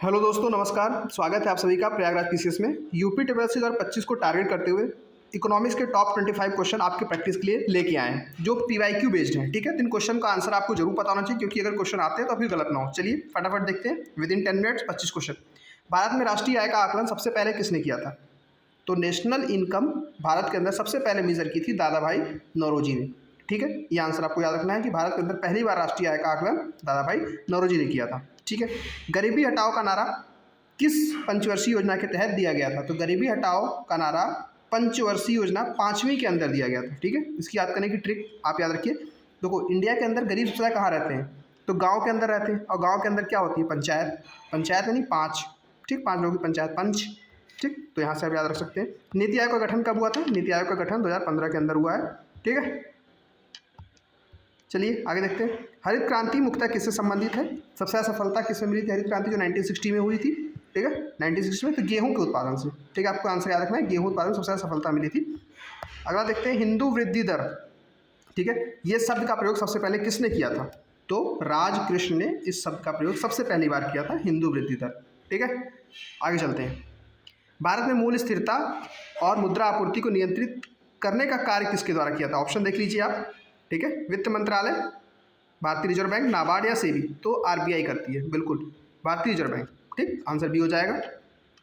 Hello दोस्तों, नमस्कार। स्वागत है आप सभी का प्रयागराज पीसीएस में। यूपी ट्रिपल 2025 को टारगेट करते हुए इकोनॉमिक्स के टॉप 25 क्वेश्चन आपके प्रैक्टिस के लिए लेके आए हैं, जो पीवाईक्यू बेस्ड हैं। ठीक है, तो इन क्वेश्चन का आंसर आपको जरूर पता होना चाहिए, क्योंकि अगर क्वेश्चन आते हैं तो अभी गलत ना हो। चलिए फटाफट देखते हैं। With in 10 minutes 25 question. Bharat में राष्ट्रीय आय का आकलन सबसे पहले किसने किया था? तो नेशनल इनकम भारत के अंदर सबसे पहले मेजर की थी दादा भाई नौरोजी ने। ठीक है, ये आंसर आपको याद रखना है कि भारत के अंदर पहली बार राष्ट्रीय आय का आकलन दादा भाई नौरोजी ने किया था। ठीक है, गरीबी हटाओ का नारा किस पंचवर्षीय योजना के तहत दिया गया था? तो गरीबी हटाओ का नारा पंचवर्षीय योजना 5वीं के अंदर दिया गया था। ठीक है, इसकी याद करने की ट्रिक आप याद रखिए। देखो, इंडिया के अंदर गरीब सबसे कहाँ रहते हैं? तो गांव के अंदर रहते हैं। और गांव के अंदर क्या होती है? पंचायत। पंचायत यानी 5। ठीक, 5 लोगों की पंचायत, पंच। ठीक, तो यहाँ से आप याद रख सकते हैं। नीति आयोग का गठन कब हुआ था? नीति आयोग का गठन 2015 के अंदर हुआ है। ठीक है, चलिए आगे देखते हैं। हरित क्रांति मुख्यतः किससे संबंधित है? सबसे ज़्यादा सफलता किसमें मिली थी? हरित क्रांति जो 1960 में हुई थी। ठीक है, 1960 में, तो गेहूं के उत्पादन से। ठीक है, आपको आंसर याद रखना है, गेहूं उत्पादन सबसे ज़्यादा सफलता मिली थी। अगला देखते हैं, हिंदू वृद्धि दर। ठीक है, ये शब्द का प्रयोग सबसे पहले किसने किया था? तो राजकृष्ण ने इस शब्द का प्रयोग सबसे पहली बार किया था, हिंदू वृद्धि दर। ठीक है, आगे चलते हैं। भारत में मूल्य स्थिरता और मुद्रा आपूर्ति को नियंत्रित करने का कार्य किसके द्वारा किया था? ऑप्शन देख लीजिए आप। ठीक है, वित्त मंत्रालय, भारतीय रिजर्व बैंक, नाबार्ड या सेबी? तो आरबीआई करती है, बिल्कुल भारतीय रिजर्व बैंक। ठीक, आंसर बी हो जाएगा।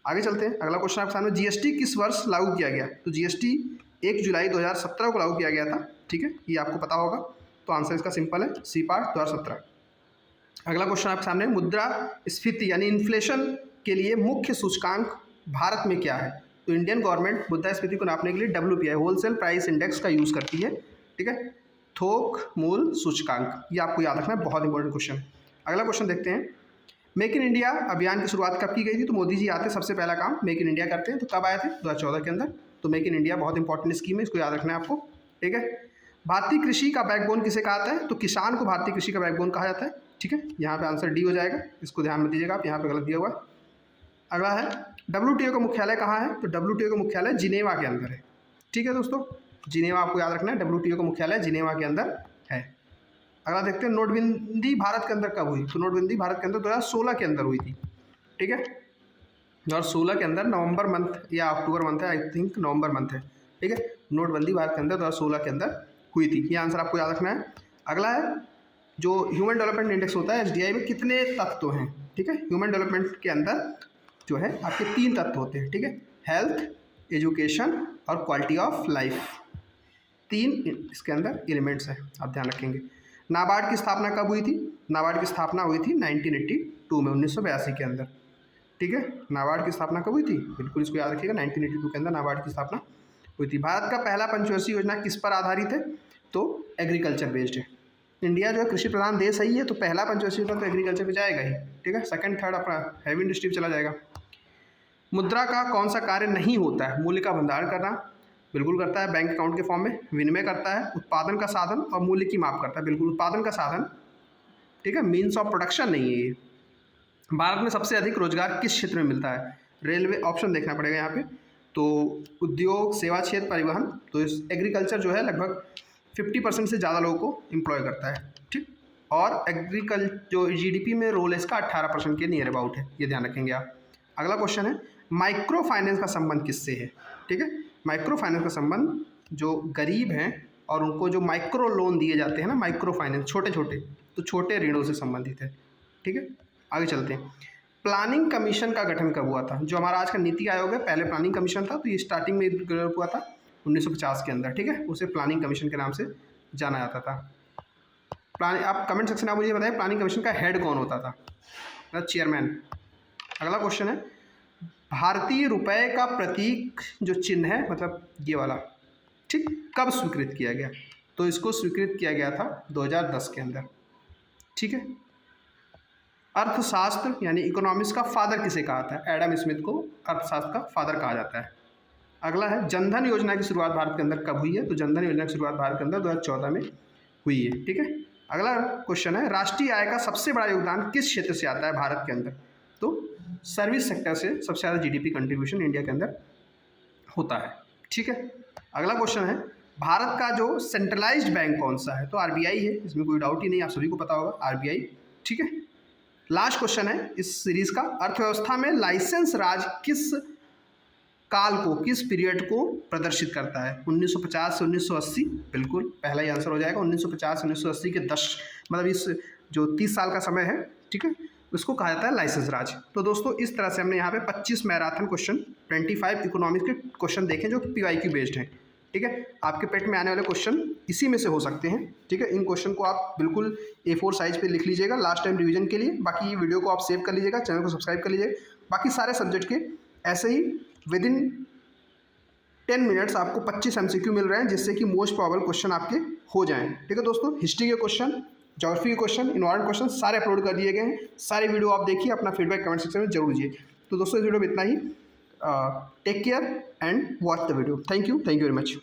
आगे चलते हैं। अगला क्वेश्चन आपके सामने, जीएसटी किस वर्ष लागू किया गया? तो जीएसटी 1 जुलाई 2017 को लागू किया गया था। ठीक है, ये आपको पता होगा, तो आंसर इसका सिंपल है, सी पार्ट 2017। अगला क्वेश्चन आपके सामने, मुद्रा स्फीति यानी इन्फ्लेशन के लिए मुख्य सूचकांक भारत में क्या है? तो इंडियन गवर्नमेंट मुद्रा स्फीति को नापने के लिए WPI होलसेल प्राइस इंडेक्स का यूज़ करती है। ठीक है, थोक मूल सूचकांक, ये आपको याद रखना है, बहुत इंपॉर्टेंट क्वेश्चन। अगला क्वेश्चन देखते हैं। मेक इन इंडिया अभियान की शुरुआत कब की गई थी? तो मोदी जी आते सबसे पहला काम मेक इन इंडिया करते हैं। तो कब आए थे? 2014 के अंदर। तो मेक इन इंडिया बहुत इंपॉर्टेंट स्कीम है, इसको याद रखना है आपको। ठीक है, भारतीय कृषि का बैकबोन किसे कहा जाता है? तो किसान को भारतीय कृषि का बैकबोन कहा जाता है। ठीक है, यहाँ पे आंसर डी हो जाएगा, इसको ध्यान में दीजिएगा आप, यहाँ पे गलत दिया हुआ। अगला है, WTO का मुख्यालय कहाँ है? तो WTO का मुख्यालय जिनेवा के अंदर है। ठीक है दोस्तों, जिनेवा आपको याद रखना है, WTO का मुख्यालय जिनेवा के अंदर है। अगला देखते हैं, नोटबंदी भारत के अंदर कब हुई? तो नोटबंदी भारत के अंदर 2016 के अंदर हुई थी। ठीक है, 2016 के अंदर नवंबर मंथ या अक्टूबर मंथ है, आई थिंक नवंबर मंथ है। ठीक है, नोटबंदी भारत के अंदर 2016 के अंदर हुई थी। ये आंसर आपको याद रखना है। अगला है, जो ह्यूमन डेवलपमेंट इंडेक्स होता है HDI में कितने तत्व हैं? ठीक है, ह्यूमन डेवलपमेंट के अंदर जो है आपके 3 तत्व होते हैं। ठीक है, हेल्थ, एजुकेशन और क्वालिटी ऑफ लाइफ, 3 इसके अंदर एलिमेंट्स हैं, आप ध्यान रखेंगे। नाबार्ड की स्थापना कब हुई थी? नाबार्ड की स्थापना हुई थी 1982 में, 1982 के अंदर। ठीक है, नाबार्ड की स्थापना कब हुई थी? बिल्कुल इसको याद रखिएगा, 1982 के अंदर नाबार्ड की स्थापना हुई थी। भारत का पहला पंचवर्षीय योजना किस पर आधारित है? तो एग्रीकल्चर बेस्ड है। इंडिया जो है कृषि प्रधान देश है ही है, तो पहला पंचवर्षीय योजना तो एग्रीकल्चर पे जाएगा ही। ठीक है, सेकंड थर्ड अपना हैवी इंडस्ट्री पे चला जाएगा। मुद्रा का कौन सा कार्य नहीं होता है? मूल्य का भंडारण करना, बिल्कुल करता है, बैंक अकाउंट के फॉर्म में। विनिमय करता है, उत्पादन का साधन और मूल्य की माप करता है, बिल्कुल उत्पादन का साधन। ठीक है, मीन्स ऑफ प्रोडक्शन नहीं है ये। भारत में सबसे अधिक रोजगार किस क्षेत्र में मिलता है? रेलवे, ऑप्शन देखना पड़ेगा यहाँ पे। तो उद्योग, सेवा क्षेत्र, परिवहन। तो इस एग्रीकल्चर जो है लगभग 50% से ज़्यादा लोगों को एम्प्लॉय करता है। ठीक, और एग्रीकल्चर जो GDP में रोल है इसका 18% के नियर अबाउट है, ये ध्यान रखेंगे आप। अगला क्वेश्चन है, माइक्रो फाइनेंस का संबंध किससे है? ठीक है, माइक्रो फाइनेंस का संबंध जो गरीब हैं और उनको जो माइक्रो लोन दिए जाते हैं ना, माइक्रो फाइनेंस, छोटे छोटे, तो छोटे ऋणों से संबंधित है। ठीक है, आगे चलते हैं। प्लानिंग कमीशन का गठन कब हुआ था? जो हमारा आज का नीति आयोग है, पहले प्लानिंग कमीशन था, तो ये स्टार्टिंग में डेवलप हुआ था 1950 के अंदर। ठीक है, उसे प्लानिंग कमीशन के नाम से जाना जाता था। आप कमेंट सेक्शन में मुझे बताइए, प्लानिंग कमीशन का हेड कौन होता था? मतलब चेयरमैन। अगला क्वेश्चन है, भारतीय रुपए का प्रतीक जो चिन्ह है, मतलब ये वाला, ठीक, कब स्वीकृत किया गया? तो इसको स्वीकृत किया गया था 2010 के अंदर। ठीक है, अर्थशास्त्र यानी इकोनॉमिक्स का फादर किसे कहा था? एडम स्मिथ को अर्थशास्त्र का फादर कहा जाता है। अगला है, जनधन योजना की शुरुआत भारत के अंदर कब हुई है? तो जनधन योजना की शुरुआत भारत के अंदर 2014 में हुई है। ठीक है, अगला क्वेश्चन है, राष्ट्रीय आय का सबसे बड़ा योगदान किस क्षेत्र से आता है भारत के अंदर? तो सर्विस सेक्टर से सबसे ज़्यादा GDP कंट्रीब्यूशन इंडिया के अंदर होता है। ठीक है, अगला क्वेश्चन है, भारत का जो सेंट्रलाइज्ड बैंक कौन सा है? तो RBI है, इसमें कोई डाउट ही नहीं, आप सभी को पता होगा RBI। ठीक है, लास्ट क्वेश्चन है इस सीरीज का, अर्थव्यवस्था में लाइसेंस राज किस काल को, किस पीरियड को प्रदर्शित करता है? 1950 से 1980, बिल्कुल पहला ही आंसर हो जाएगा। 1950 से 1980 के 10 मतलब इस जो 30 साल का समय है, ठीक है, उसको कहा जाता है लाइसेंस राज। तो दोस्तों इस तरह से हमने यहाँ पे 25 मैराथन क्वेश्चन, 25 इकोनॉमिक्स के क्वेश्चन देखे जो PYQ बेस्ड हैं, ठीक है। आपके पेट में आने वाले क्वेश्चन इसी में से हो सकते हैं, ठीक है। इन क्वेश्चन को आप बिल्कुल A4 साइज पे लिख लीजिएगा लास्ट टाइम रिवीजन के लिए। बाकी ये वीडियो को आप सेव कर लीजिएगा, चैनल को सब्सक्राइब कर लीजिएगा। बाकी सारे सब्जेक्ट के ऐसे ही विदिन 10 मिनट्स आपको 25 MCQ मिल रहे हैं, जिससे कि मोस्ट प्रोबेबल क्वेश्चन आपके हो जाएं, ठीक है दोस्तों। हिस्ट्री के क्वेश्चन, ज्योग्राफी के क्वेश्चन, इन्वायरमेंट क्वेश्चन सारे अपलोड कर दिए गए हैं। सारे वीडियो आप देखिए, अपना फीडबैक कमेंट सेक्शन में जरूर दीजिए। तो दोस्तों इस वीडियो में इतना ही। Take care and watch the video. Thank you very much.